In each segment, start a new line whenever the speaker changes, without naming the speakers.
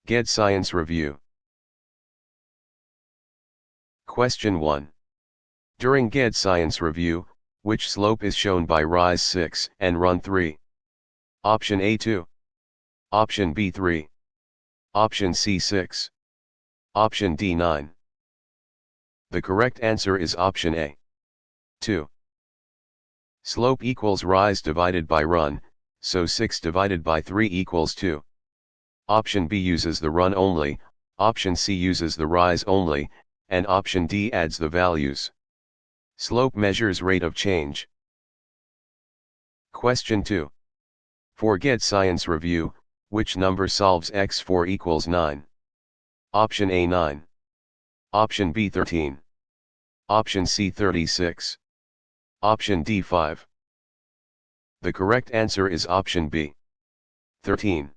GED Science Review. Question 1. During GED Science Review, which slope is shown by rise 6 and run 3? Option A 2. Option B 3. Option C 6. Option D 9. The correct answer is option A 2. Slope equals rise divided by run, so 6 divided by 3 equals 2. Option B uses the run only, option C uses the rise only, and option D adds the values. Slope measures rate of change. Question 2. For GED Science Review, which number solves x4 equals 9? Option A 9. Option B 13. Option C 36. Option D 5. The correct answer is option B 13.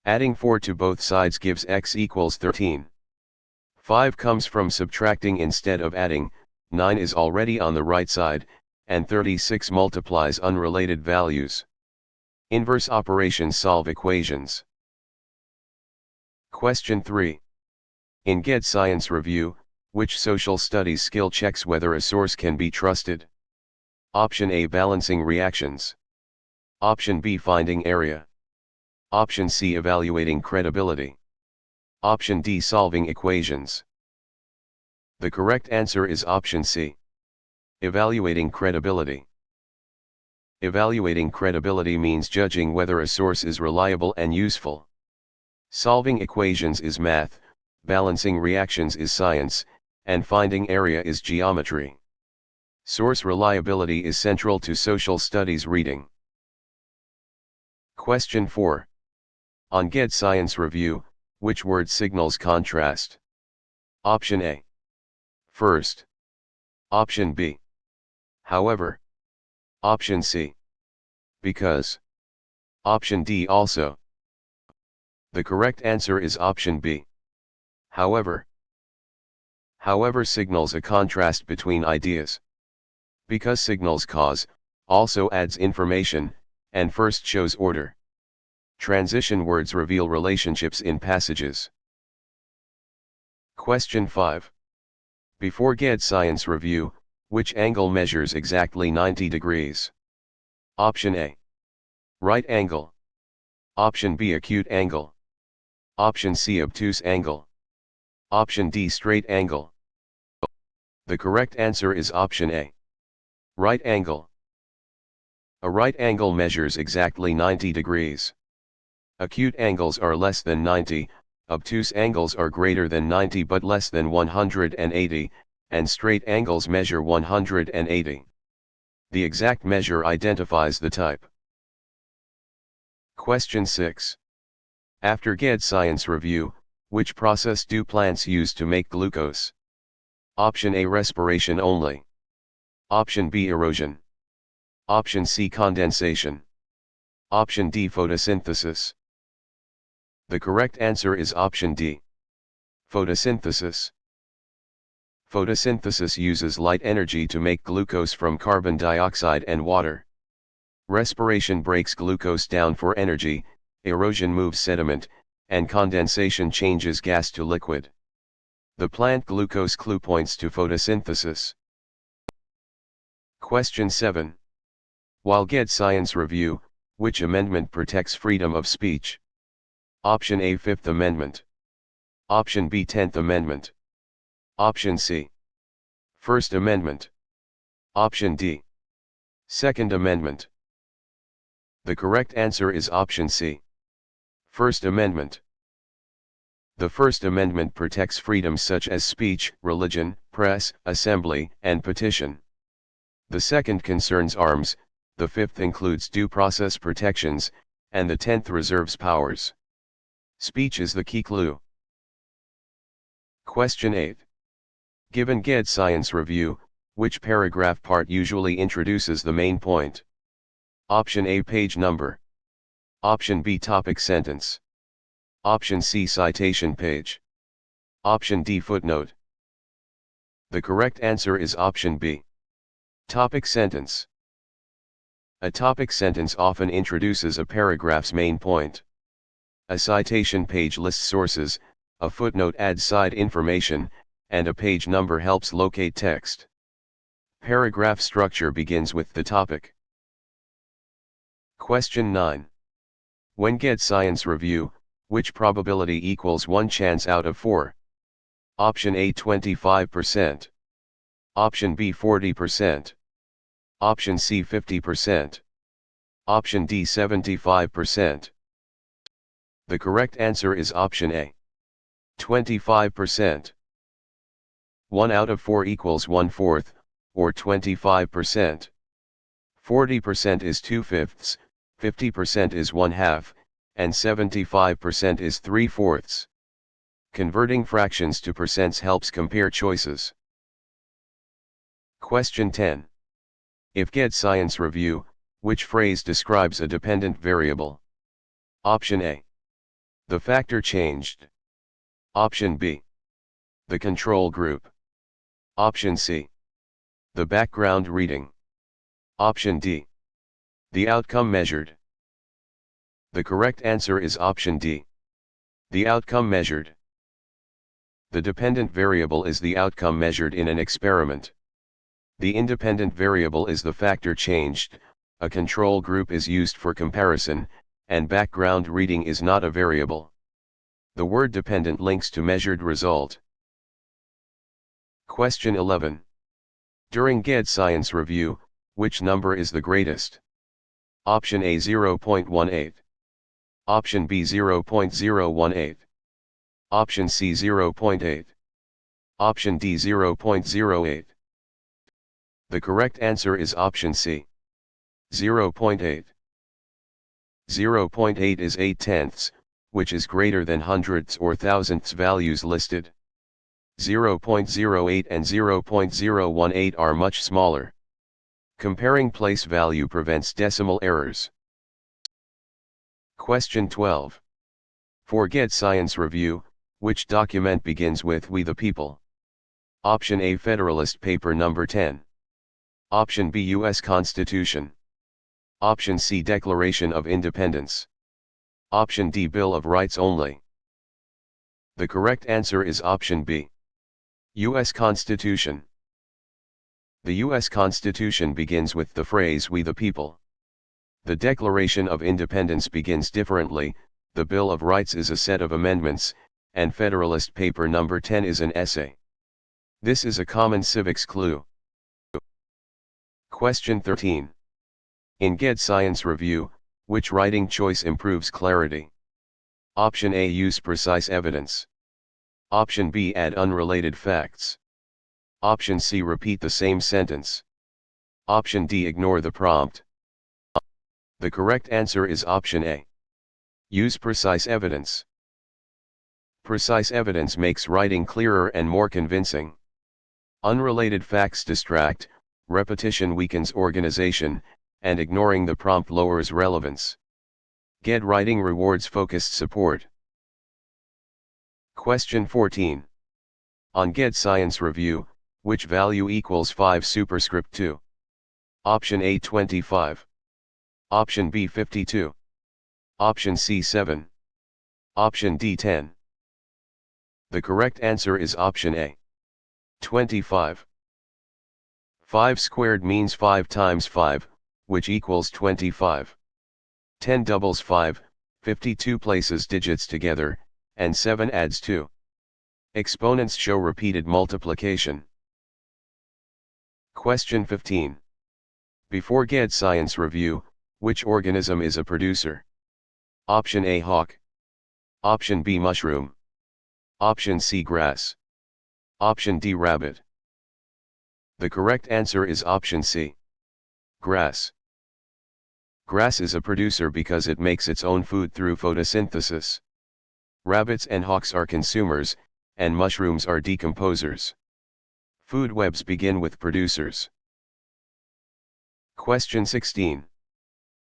Adding 4 to both sides gives x equals 13. 5 comes from subtracting instead of adding, 9 is already on the right side, and 36 multiplies unrelated values. Inverse operations solve equations. Question 3. In GED Science Review, which social studies skill checks whether a source can be trusted? Option A balancing reactions. Option B finding area. Option C evaluating credibility. Option D solving equations. The correct answer is option C. Evaluating credibility. Evaluating credibility means judging whether a source is reliable and useful. Solving equations is math, balancing reactions is science, and finding area is geometry. Source reliability is central to social studies reading. Question 4. On GED Science Review, which word signals contrast? Option A. First. Option B. However. Option C. Because. Option D also. The correct answer is option B. However. However signals a contrast between ideas. Because signals cause, also adds information, and first shows order. Transition words reveal relationships in passages. Question 5. Before GED Science Review, which angle measures exactly 90 degrees? Option A. Right angle. Option B acute angle. Option C obtuse angle. Option D straight angle. The correct answer is option A. Right angle. A right angle measures exactly 90 degrees. Acute angles are less than 90, obtuse angles are greater than 90 but less than 180, and straight angles measure 180. The exact measure identifies the type. Question 6. After GED Science Review, which process do plants use to make glucose? Option A respiration only. Option B erosion. Option C condensation. Option D photosynthesis. The correct answer is option D. Photosynthesis. Photosynthesis uses light energy to make glucose from carbon dioxide and water. Respiration breaks glucose down for energy, erosion moves sediment, and condensation changes gas to liquid. The plant glucose clue points to photosynthesis. Question 7. While GED Science Review, which amendment protects freedom of speech? Option A 5th Amendment. Option B 10th Amendment. Option C. First Amendment. Option D. Second Amendment. The correct answer is option C. First Amendment. The First Amendment protects freedoms such as speech, religion, press, assembly, and petition. The second concerns arms, the fifth includes due process protections, and the 10th reserves powers. Speech is the key clue. Question 8. Given GED Science Review, which paragraph part usually introduces the main point? Option A page number. Option B topic sentence. Option C citation page. Option D footnote. The correct answer is option B. Topic sentence. A topic sentence often introduces a paragraph's main point. A citation page lists sources, a footnote adds side information, and a page number helps locate text. Paragraph structure begins with the topic. Question 9. When GED Science Review, which probability equals 1 chance out of 4? Option A 25%. Option B 40%. Option C 50%. Option D 75%. The correct answer is option A. 25%. 1 out of 4 equals 1/4, or 25%. 40% is 2/5, 50% is 1/2, and 75% is 3/4. Converting fractions to percents helps compare choices. Question 10. If GED Science Review, which phrase describes a dependent variable? Option A. The factor changed. Option B. The control group. Option C. The background reading. Option D. The outcome measured. The correct answer is option D. The outcome measured. The dependent variable is the outcome measured in an experiment. The independent variable is the factor changed, a control group is used for comparison, and background reading is not a variable. The word dependent links to measured result. Question 11. During GED Science Review, which number is the greatest? Option A 0.18. Option B 0.018. Option C 0.8. Option D 0.08. The correct answer is option C. 0.8. 0.8 is 8/10, which is greater than hundredths or thousandths values listed. 0.08 and 0.018 are much smaller. Comparing place value prevents decimal errors. Question 12. For GED Science Review, which document begins with "We the People"? Option A Federalist Paper No. 10. Option B U.S. Constitution. Option C Declaration of Independence. Option D Bill of Rights only. The correct answer is option B. U.S. Constitution. The U.S. Constitution begins with the phrase "We the People." The Declaration of Independence begins differently, the Bill of Rights is a set of amendments, and Federalist Paper No. 10 is an essay. This is a common civics clue. Question 13. In GED Science Review, which writing choice improves clarity? Option A Use precise evidence. Option B Add unrelated facts. Option C Repeat the same sentence. Option D Ignore the prompt. The correct answer is option A. Use precise evidence. Precise evidence makes writing clearer and more convincing. Unrelated facts distract, repetition weakens organization, and ignoring the prompt lowers relevance. GED writing rewards focused support. Question 14. On GED Science Review, which value equals 5 superscript 2? Option A 25. Option B 52. Option C 7. Option D 10. The correct answer is option A. 25. 5 squared means 5 times 5, which equals 25. 10 doubles 5, 52 places digits together, and 7 adds 2. Exponents show repeated multiplication. Question 15. Before GED Science Review, which organism is a producer? Option A hawk. Option B mushroom. Option C grass. Option D rabbit. The correct answer is option C. Grass. Grass is a producer because it makes its own food through photosynthesis. Rabbits and hawks are consumers, and mushrooms are decomposers. Food webs begin with producers. Question 16.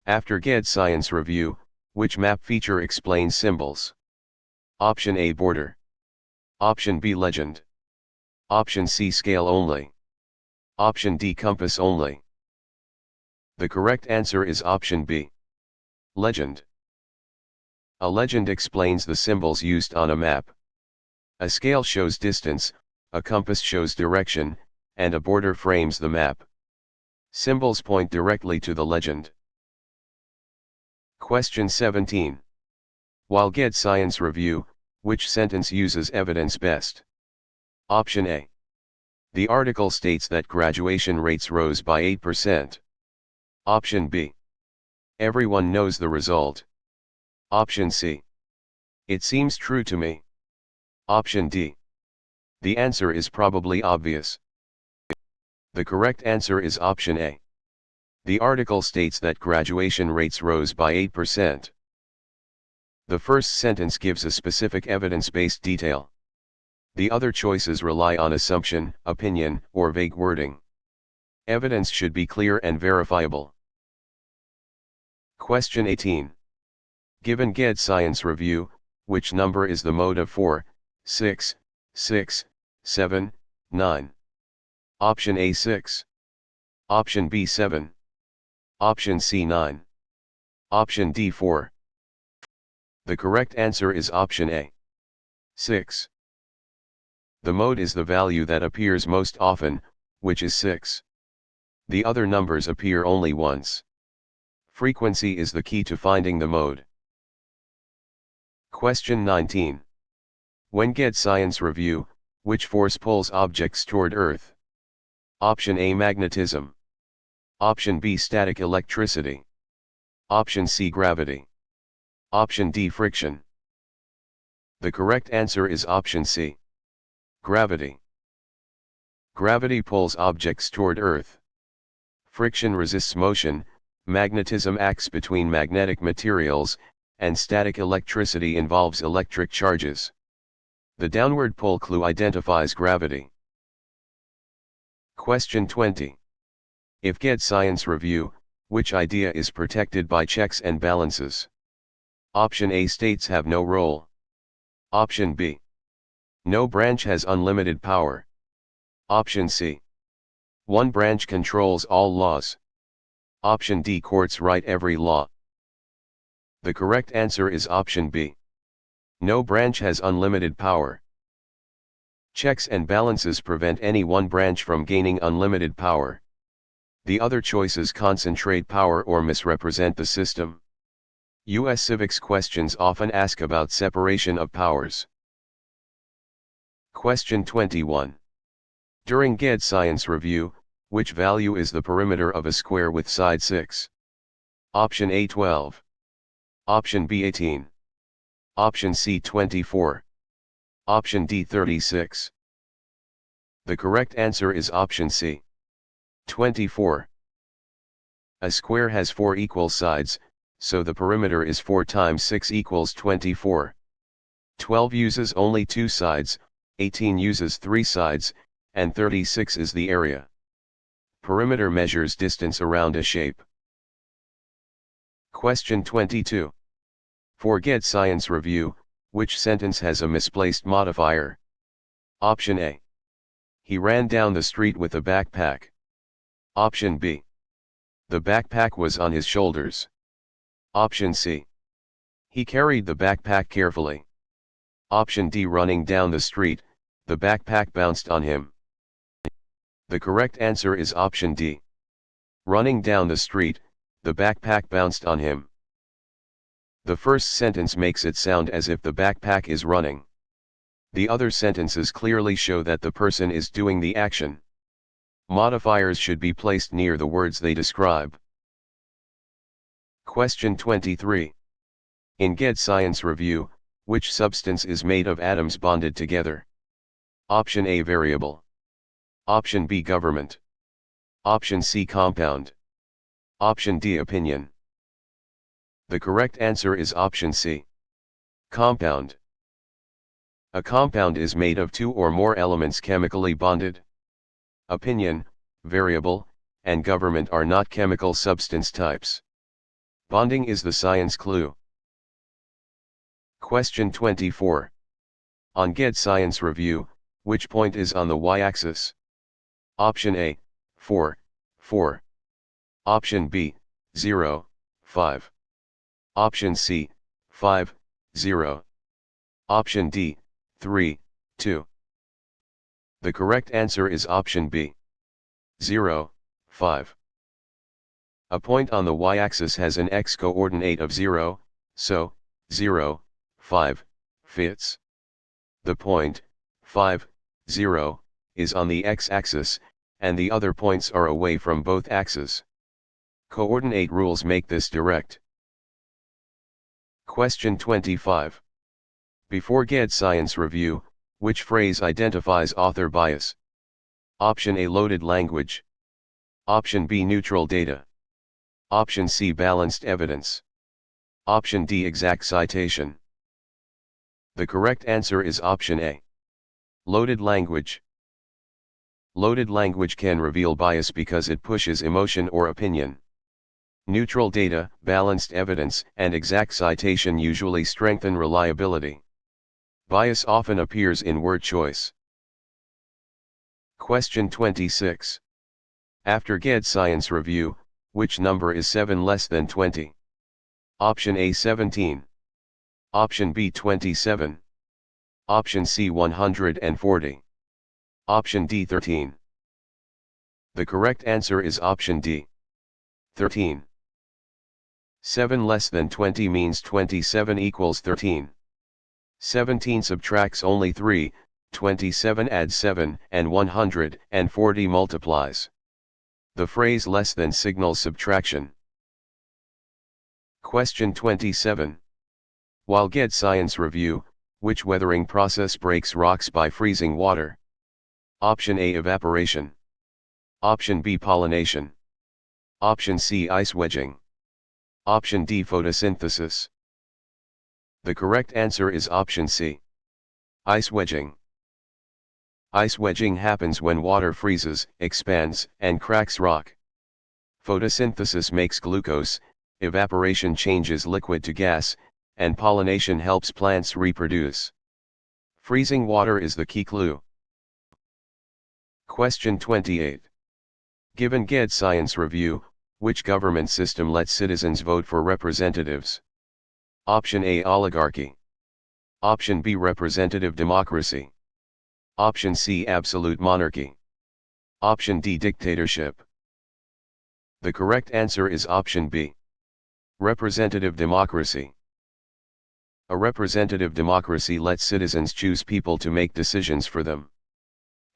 After GED Science Review, which map feature explains symbols? Option A border. Option B legend. Option C scale only. Option D compass only. The correct answer is option B. Legend. A legend explains the symbols used on a map. A scale shows distance, a compass shows direction, and a border frames the map. Symbols point directly to the legend. Question 17. While GED Science review, which sentence uses evidence best? Option A. The article states that graduation rates rose by 8%. Option B. Everyone knows the result. Option C. It seems true to me. Option D. The answer is probably obvious. The correct answer is option A. The article states that graduation rates rose by 8%. The first sentence gives a specific evidence-based detail. The other choices rely on assumption, opinion, or vague wording. Evidence should be clear and verifiable. Question 18. Given GED Science review, which number is the mode of 4, 6, 6, 7, 9? Option A 6. Option B 7. Option C 9. Option D 4. The correct answer is option A. 6. The mode is the value that appears most often, which is 6. The other numbers appear only once. Frequency is the key to finding the mode. Question 19. When GED Science review, which force pulls objects toward Earth? Option A magnetism. Option B static electricity. Option C gravity. Option D friction. The correct answer is option C. Gravity. Gravity pulls objects toward Earth. Friction resists motion, magnetism acts between magnetic materials, and static electricity involves electric charges. The downward pull clue identifies gravity. Question 20. If GED Science review, which idea is protected by checks and balances? Option A states have no role. Option B. No branch has unlimited power. Option C. One branch controls all laws. Option D. Courts write every law. The correct answer is option B. No branch has unlimited power. Checks and balances prevent any one branch from gaining unlimited power. The other choices concentrate power or misrepresent the system. U.S. civics questions often ask about separation of powers. Question 21. During GED Science review, which value is the perimeter of a square with side 6? Option A 12. Option B 18. Option C 24. Option D 36. The correct answer is option C. 24. A square has 4 equal sides, so the perimeter is 4 times 6 equals 24. 12 uses only 2 sides, 18 uses 3 sides, and 36 is the area. Perimeter measures distance around a shape. Question 22. For GED Science review, which sentence has a misplaced modifier? Option A. He ran down the street with a backpack. Option B. The backpack was on his shoulders. Option C. He carried the backpack carefully. Option D. Running down the street, the backpack bounced on him. The correct answer is option D. Running down the street, the backpack bounced on him. The first sentence makes it sound as if the backpack is running. The other sentences clearly show that the person is doing the action. Modifiers should be placed near the words they describe. Question 23. In GED Science review, which substance is made of atoms bonded together? Option A variable. Option B government. Option C compound. Option D opinion. The correct answer is option C. Compound. A compound is made of 2 or more elements chemically bonded. Opinion, variable, and government are not chemical substance types. Bonding is the science clue. Question 24. On GED Science review, which point is on the y-axis? Option A, 4, 4. Option B, 0, 5. Option C, 5, 0. Option D, 3, 2. The correct answer is option B, 0, 5. A point on the y-axis has an x-coordinate of 0, so, 0, 5, fits. The point, 5, 0, is on the x-axis, and the other points are away from both axes. Coordinate rules make this direct. Question 25. Before GED Science review, which phrase identifies author bias? Option A, loaded language. Option B, neutral data. Option C, balanced evidence. Option D, exact citation. The correct answer is option A, loaded language. Loaded language can reveal bias because it pushes emotion or opinion. Neutral data, balanced evidence, and exact citation usually strengthen reliability. Bias often appears in word choice. Question 26. After GED Science review, which number is 7 less than 20? Option A, 17. Option B, 27. Option C, 140. Option D, 13. The correct answer is option D, 13. 7 less than 20 means 27 equals 13. 17 subtracts only 3, 27 adds 7, and 140 multiplies. The phrase less than signals subtraction. Question 27. While GED Science review, which weathering process breaks rocks by freezing water? Option A, evaporation. Option B, pollination. Option C, ice wedging. Option D, photosynthesis. The correct answer is option C, ice wedging. Ice wedging happens when water freezes, expands, and cracks rock. Photosynthesis makes glucose, evaporation changes liquid to gas, and pollination helps plants reproduce. Freezing water is the key clue. Question 28. Given GED Science review, which government system lets citizens vote for representatives? Option A, oligarchy. Option B, representative democracy. Option C, absolute monarchy. Option D, dictatorship. The correct answer is option B, representative democracy. A representative democracy lets citizens choose people to make decisions for them.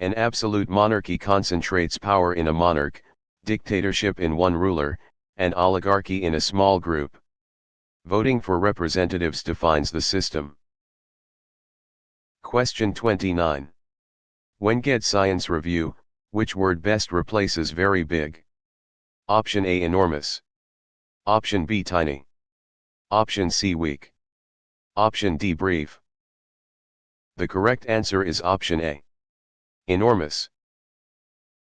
An absolute monarchy concentrates power in a monarch, dictatorship in one ruler, and oligarchy in a small group. Voting for representatives defines the system. Question 29. When GED Science review, which word best replaces very big? Option A, enormous. Option B, tiny. Option C, weak. Option D, brief. The correct answer is option A, enormous.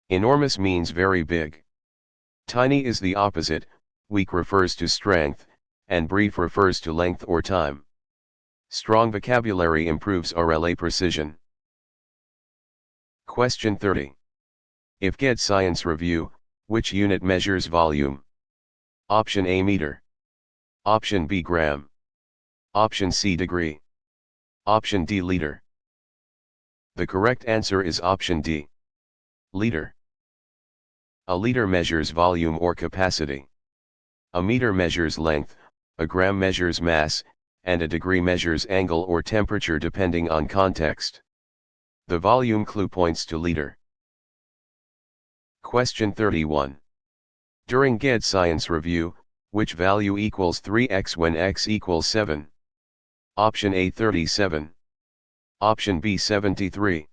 Enormous means very big. Tiny is the opposite, weak refers to strength, and brief refers to length or time. Strong vocabulary improves RLA precision. Question 30. If GED Science review, which unit measures volume? Option A, meter. Option B, gram. Option C, degree. Option D, liter. The correct answer is option D, liter. A liter measures volume or capacity. A meter measures length, a gram measures mass, and a degree measures angle or temperature depending on context. The volume clue points to liter. Question 31. During GED Science review, which value equals 3x when x equals 7? Option A, 37. Option B, 73.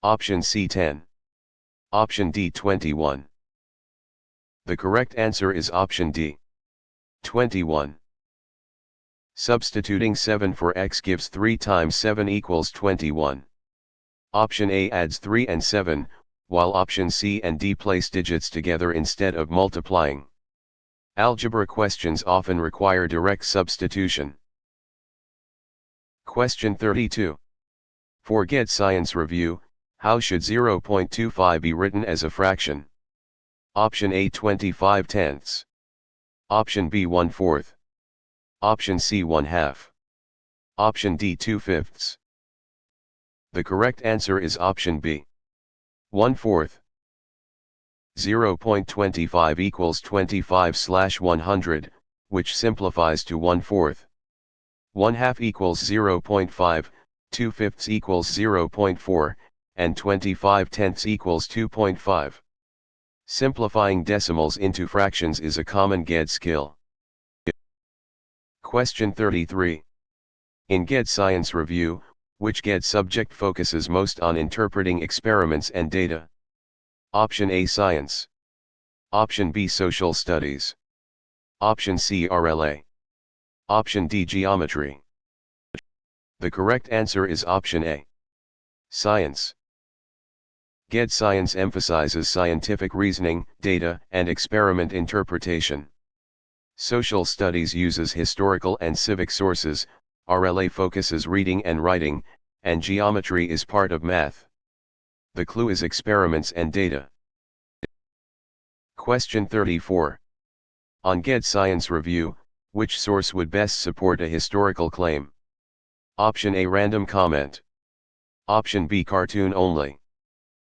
Option C, 10. Option D, 21. The correct answer is option D, 21. Substituting 7 for x gives 3 times 7 equals 21. Option A adds 3 and 7, while option C and D place digits together instead of multiplying. Algebra questions often require direct substitution. Question 32. For GED Science review, how should 0.25 be written as a fraction? Option A, 25 tenths. Option B, 1/4. Option C, 1/2. Option D 2/5. The correct answer is option B. 1/4. 0.25 equals 25/100, which simplifies to 1/4. 1/2 equals 0.5, 2/5 equals 0.4, and 25/10 equals 2.5. Simplifying decimals into fractions is a common GED skill. Question 33. In GED Science Review, which GED subject focuses most on interpreting experiments and data? Option A Science. Option B Social Studies. Option C RLA. Option D Geometry. The correct answer is option A. Science. GED Science emphasizes scientific reasoning, data, and experiment interpretation. Social Studies uses historical and civic sources, RLA focuses reading and writing, and geometry is part of math. The clue is experiments and data. Question 34. On GED Science Review, which source would best support a historical claim? Option A Random comment. Option B Cartoon only.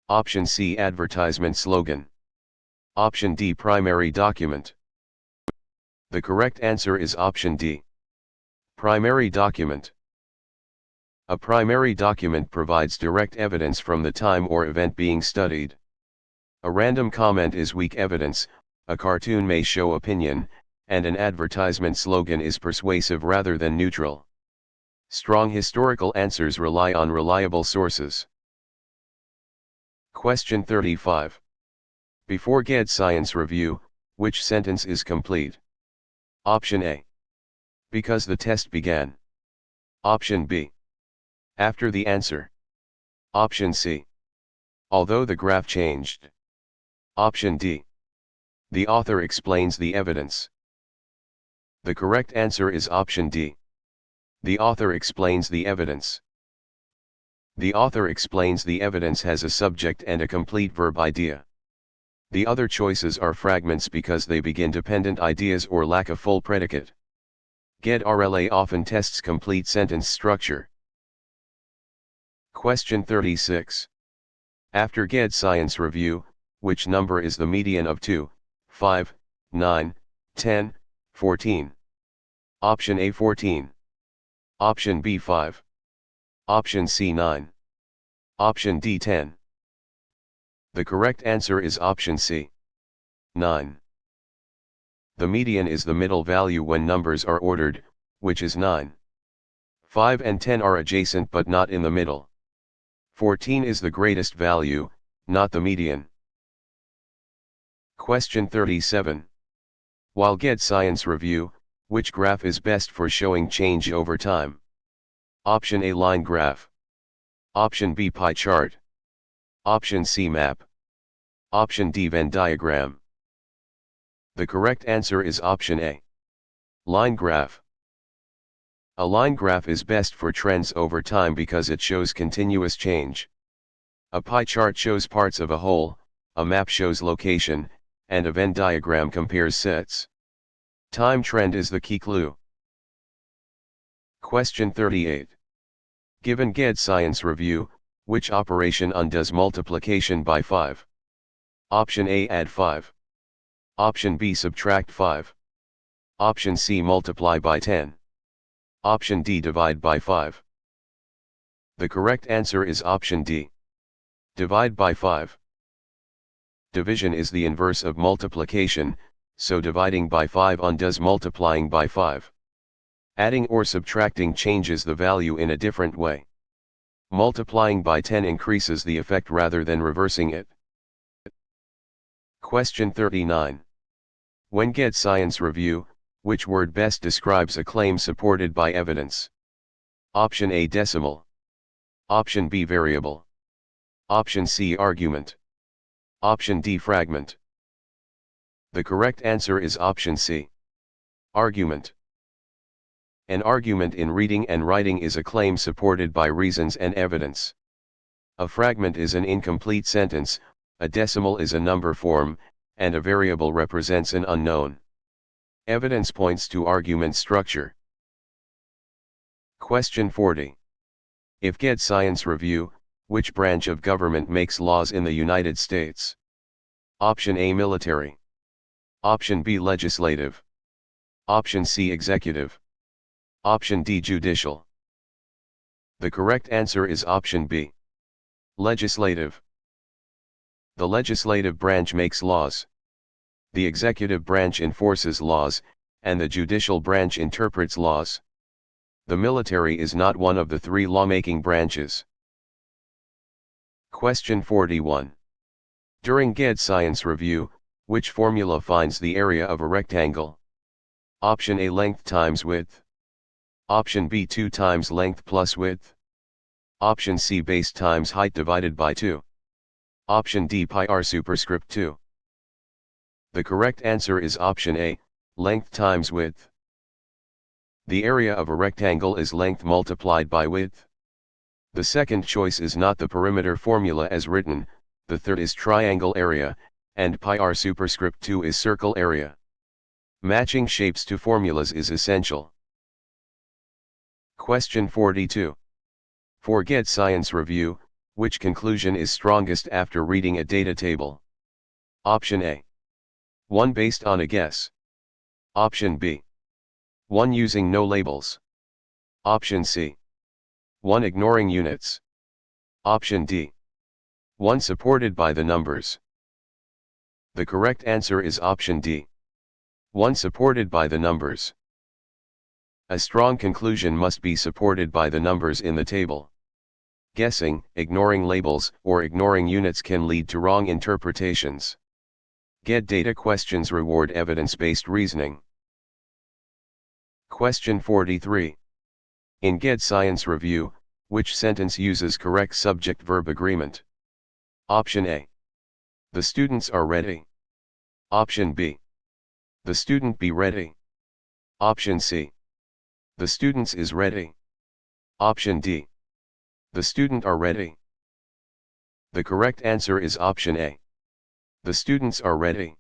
Option C Advertisement slogan. Option D Primary document. The correct answer is option D. Primary document. A primary document provides direct evidence from the time or event being studied. A random comment is weak evidence, a cartoon may show opinion, and an advertisement slogan is persuasive rather than neutral. Strong historical answers rely on reliable sources. Question 35. Before GED Science Review, which sentence is complete? Option A. Because the test began. Option B. After the answer. Option C. Although the graph changed. Option D. The author explains the evidence. The correct answer is option D. The author explains the evidence. The author explains the evidence has a subject and a complete verb idea. The other choices are fragments because they begin dependent ideas or lack a full predicate. GED RLA often tests complete sentence structure. Question 36. After GED Science Review, which number is the median of 2, 5, 9, 10, 14? Option A 14. Option B 5. Option C 9. Option D 10. The correct answer is option C. 9. The median is the middle value when numbers are ordered, which is 9. 5 and 10 are adjacent but not in the middle. 14 is the greatest value, not the median. Question 37. While GED Science Review, which graph is best for showing change over time? Option A line graph. Option B pie chart. Option C map. Option D Venn diagram. The correct answer is option A. Line graph. A line graph is best for trends over time because it shows continuous change. A pie chart shows parts of a whole, a map shows location, and a Venn diagram compares sets. Time trend is the key clue. Question 38. Given GED Science Review, which operation undoes multiplication by 5? Option A add 5. Option B subtract 5. Option C multiply by 10. Option D divide by 5. The correct answer is option D. Divide by 5. Division is the inverse of multiplication, so dividing by 5 undoes multiplying by 5. Adding or subtracting changes the value in a different way. Multiplying by 10 increases the effect rather than reversing it. Question 39. When GED Science Review, which word best describes a claim supported by evidence? Option A decimal. Option B variable. Option C argument. Option D fragment. The correct answer is option C. Argument. An argument in reading and writing is a claim supported by reasons and evidence. A fragment is an incomplete sentence, a decimal is a number form, and a variable represents an unknown. Evidence points to argument structure. Question 40. If GED Science review, which branch of government makes laws in the United States? Option A military. Option B legislative. Option C executive. Option D judicial. The correct answer is option B. Legislative. The legislative branch makes laws. The executive branch enforces laws, and the judicial branch interprets laws. The military is not one of the three lawmaking branches. Question 41. During GED Science review, which formula finds the area of a rectangle? Option A length times width. Option B 2 times length plus width. Option C base times height divided by 2. Option D pi r superscript 2. The correct answer is option A, length times width. The area of a rectangle is length multiplied by width. The second choice is not the perimeter formula as written, the third is triangle area, and pi r superscript 2 is circle area. Matching shapes to formulas is essential. Question 42. For GED Science review, which conclusion is strongest after reading a data table? Option A. One based on a guess. Option B. One using no labels. Option C. One ignoring units. Option D. One supported by the numbers. The correct answer is option D. One supported by the numbers. A strong conclusion must be supported by the numbers in the table. Guessing, ignoring labels, or ignoring units can lead to wrong interpretations. GED data questions reward evidence-based reasoning. Question 43. In GED Science review, which sentence uses correct subject-verb agreement? Option A. The students are ready. Option B. The student be ready. Option C. The students is ready. Option D. The student are ready. The correct answer is option A. The students are ready.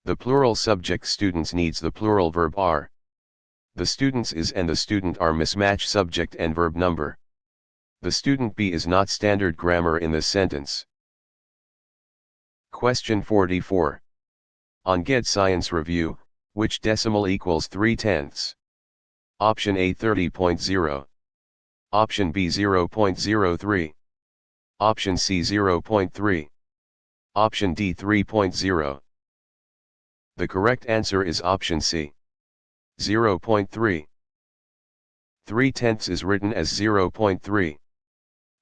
The plural subject students needs the plural verb are. The students is and the student are mismatch subject and verb number. The student be is not standard grammar in this sentence. Question 44. On GED Science review, which decimal equals 3/10? Option A 30.0. Option B 0.03. Option C 0.3. Option D 3.0. The correct answer is option C. 0.3. 3/10 is written as 0.3.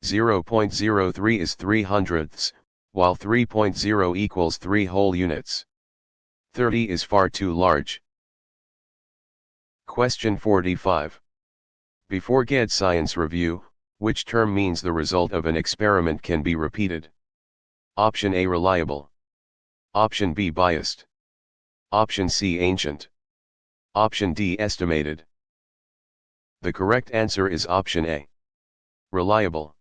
0.03 is 3/100ths, while 3.0 equals 3 whole units. 30 is far too large. Question 45. Before GED Science review, which term means the result of an experiment can be repeated? Option A reliable. Option B biased. Option C ancient. Option D estimated. The correct answer is option A. Reliable.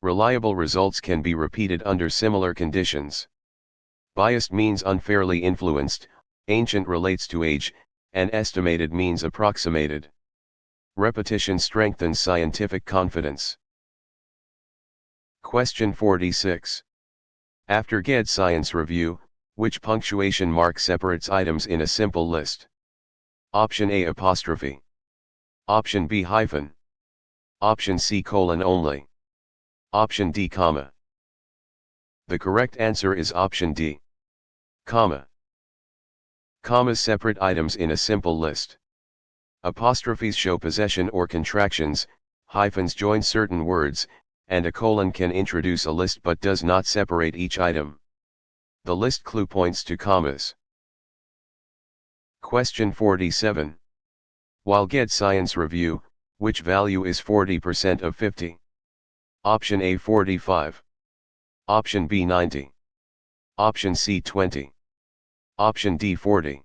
Reliable results can be repeated under similar conditions. Biased means unfairly influenced, ancient relates to age, and estimated means approximated. Repetition strengthens scientific confidence. Question 46. After GED Science review, which punctuation mark separates items in a simple list? Option A apostrophe. Option B hyphen. Option C colon only. Option D comma. The correct answer is option D. Comma. Commas separate items in a simple list. Apostrophes show possession or contractions, hyphens join certain words, and a colon can introduce a list but does not separate each item. The list clue points to commas. Question 47. While GED Science review, which value is 40% of 50? Option A 45. Option B 90. Option C 20. Option D 40.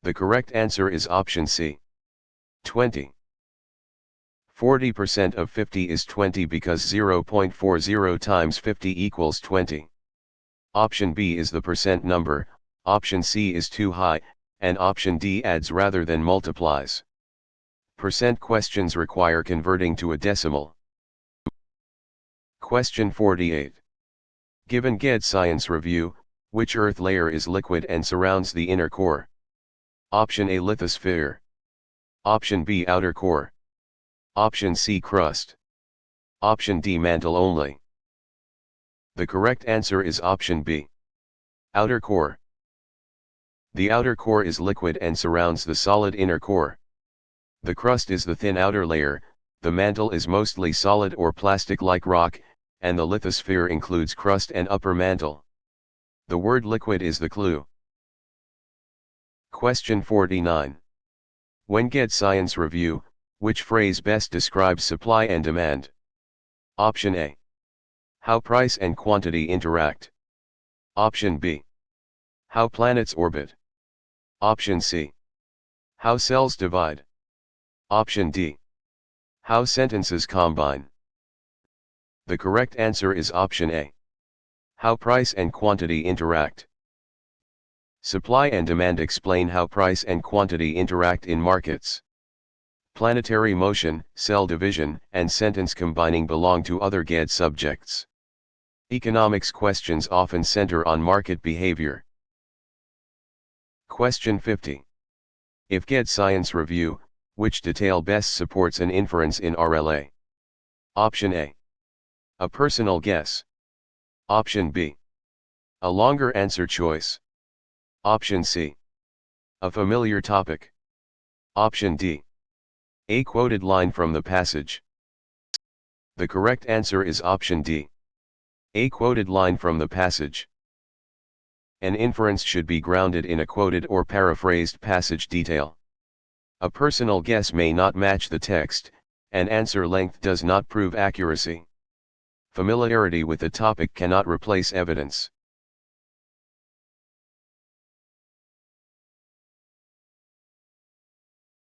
The correct answer is option C. 20. 40% of 50 is 20 because 0.40 times 50 equals 20. Option B is the percent number, option C is too high, and option D adds rather than multiplies. Percent questions require converting to a decimal. Question 48. Given GED Science review, which Earth layer is liquid and surrounds the inner core? Option A, lithosphere. Option B, outer core. Option C, crust. Option D, mantle only. The correct answer is option B, outer core. The outer core is liquid and surrounds the solid inner core. The crust is the thin outer layer, the mantle is mostly solid or plastic like rock, and the lithosphere includes crust and upper mantle. The word liquid is the clue. Question 49. When GED Science review, which phrase best describes supply and demand? Option A. How price and quantity interact. Option B. How planets orbit. Option C. How cells divide. Option D. How sentences combine. The correct answer is option A. How price and quantity interact. Supply and demand explain how price and quantity interact in markets. Planetary motion, cell division, and sentence combining belong to other GED subjects. Economics questions often center on market behavior. Question 50. If GED Science review, which detail best supports an inference in RLA? Option A. A personal guess. Option B. A longer answer choice. Option C. A familiar topic. Option D. A quoted line from the passage. The correct answer is option D. A quoted line from the passage. An inference should be grounded in a quoted or paraphrased passage detail. A personal guess may not match the text, and answer length does not prove accuracy. Familiarity with the topic cannot replace evidence.